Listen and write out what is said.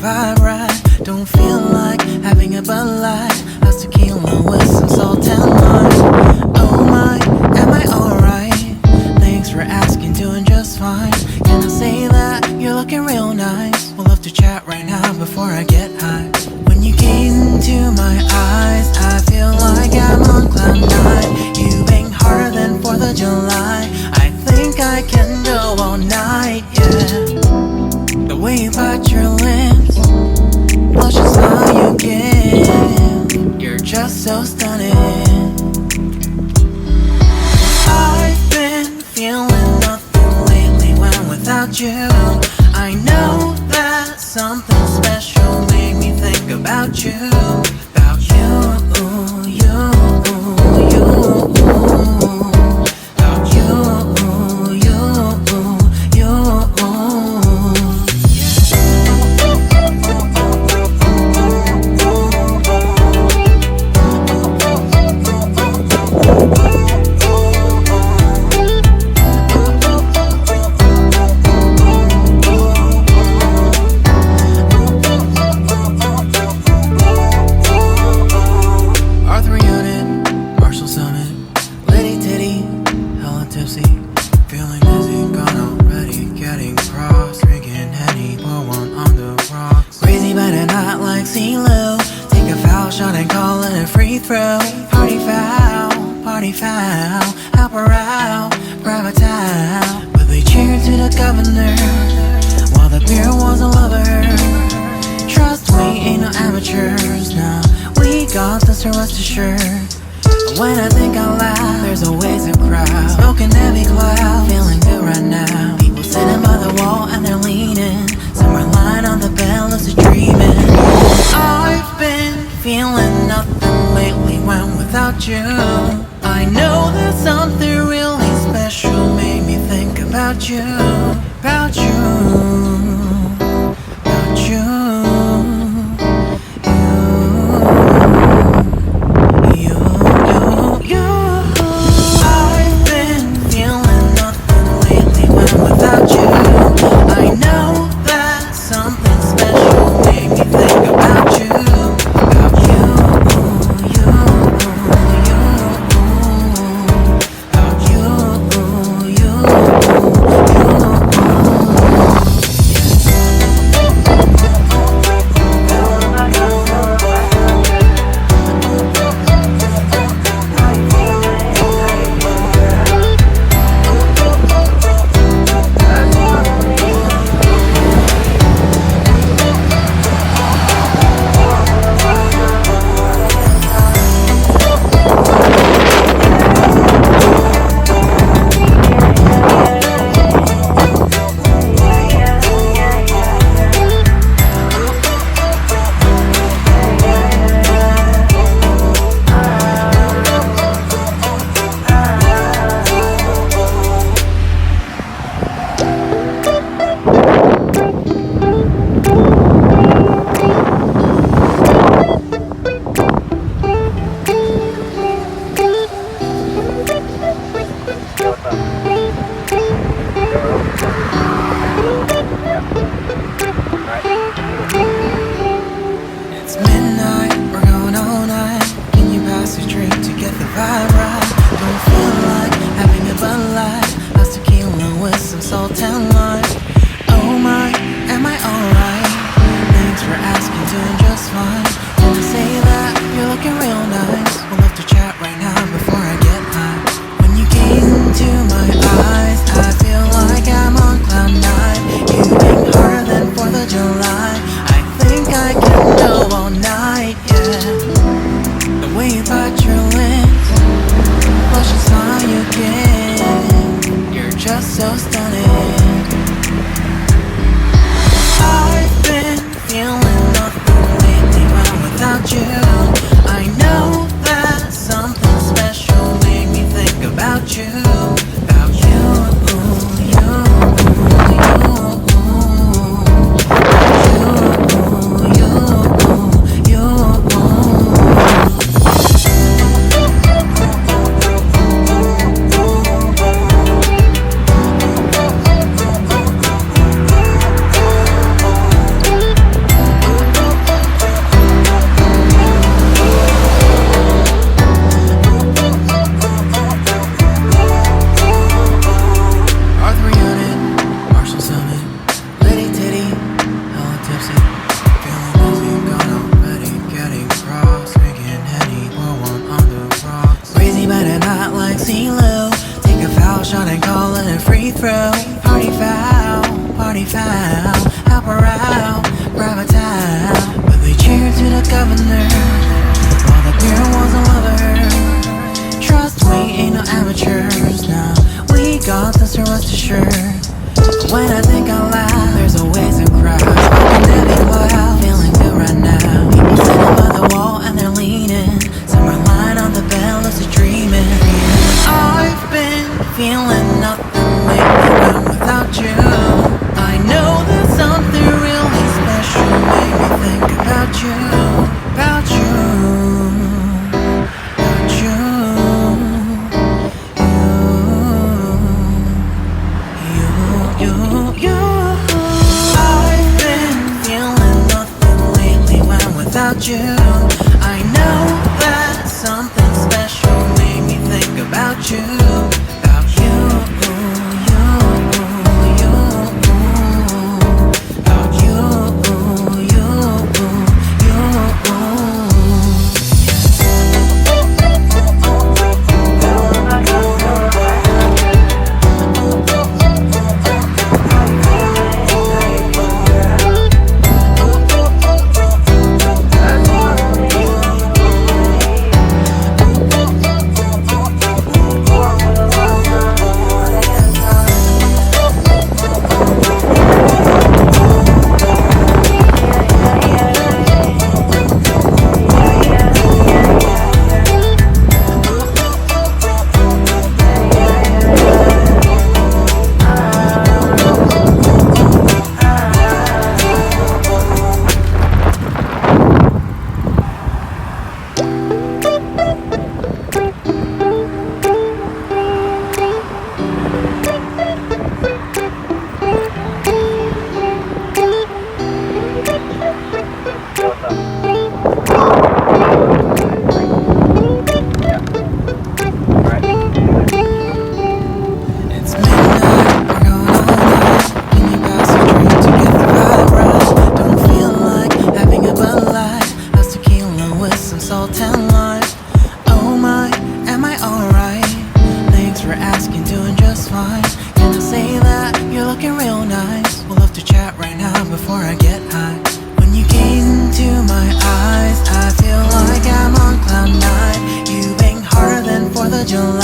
vibe right. Don't feel like having a Bud Light. How's tequila with some salt and lime? Oh my, am I alright? Thanks for asking, doing just fine. Can I say that you're looking real nice? We'll have to chat right now before I get high. When you gaze into my eyes, I feel like I'm on cloud nine. You bang harder than 4th of July. I think I can go all night, yeah. The way you bite your lips, blush is all you give. You're just so stunning. I've been feeling nothing lately when without you. I know that something special made me think about you. About you, you, you. About you, you, you. Help her out, grab a towel. But they cheered to the governor while the beer was a lover. Trust we ain't no amateurs, nah. We got this, to rest assured. But when I think out loud, there's always a crowd. Smoking heavy cloud, feeling good right now. People sitting by the wall and they're leaning. Somewhere lying on the bed, lucid dreaming. I've been feeling nothing lately when without you. I know that something really special made me think about you. About you. About you. You. You. You. I've been feeling nothing lately when without you. I know that something special made me think about you. About you. through. Party foul, help her out, grab a towel. But they cheered to the governor while the beer was a lover. Trust we ain't no amateurs now. We got this, so rest assured. When I think out loud, there's always a crowd. Smoking heavy while feeling good right now. People sitting by the wall and they're leaning. Some are lying on the bed, lucid dreaming. I've been feeling nothing lately when without you. I know that something really special made me think about you, about you, about you, you. I've been feeling nothing lately when without you. I know that something special made me think about you, about you, July.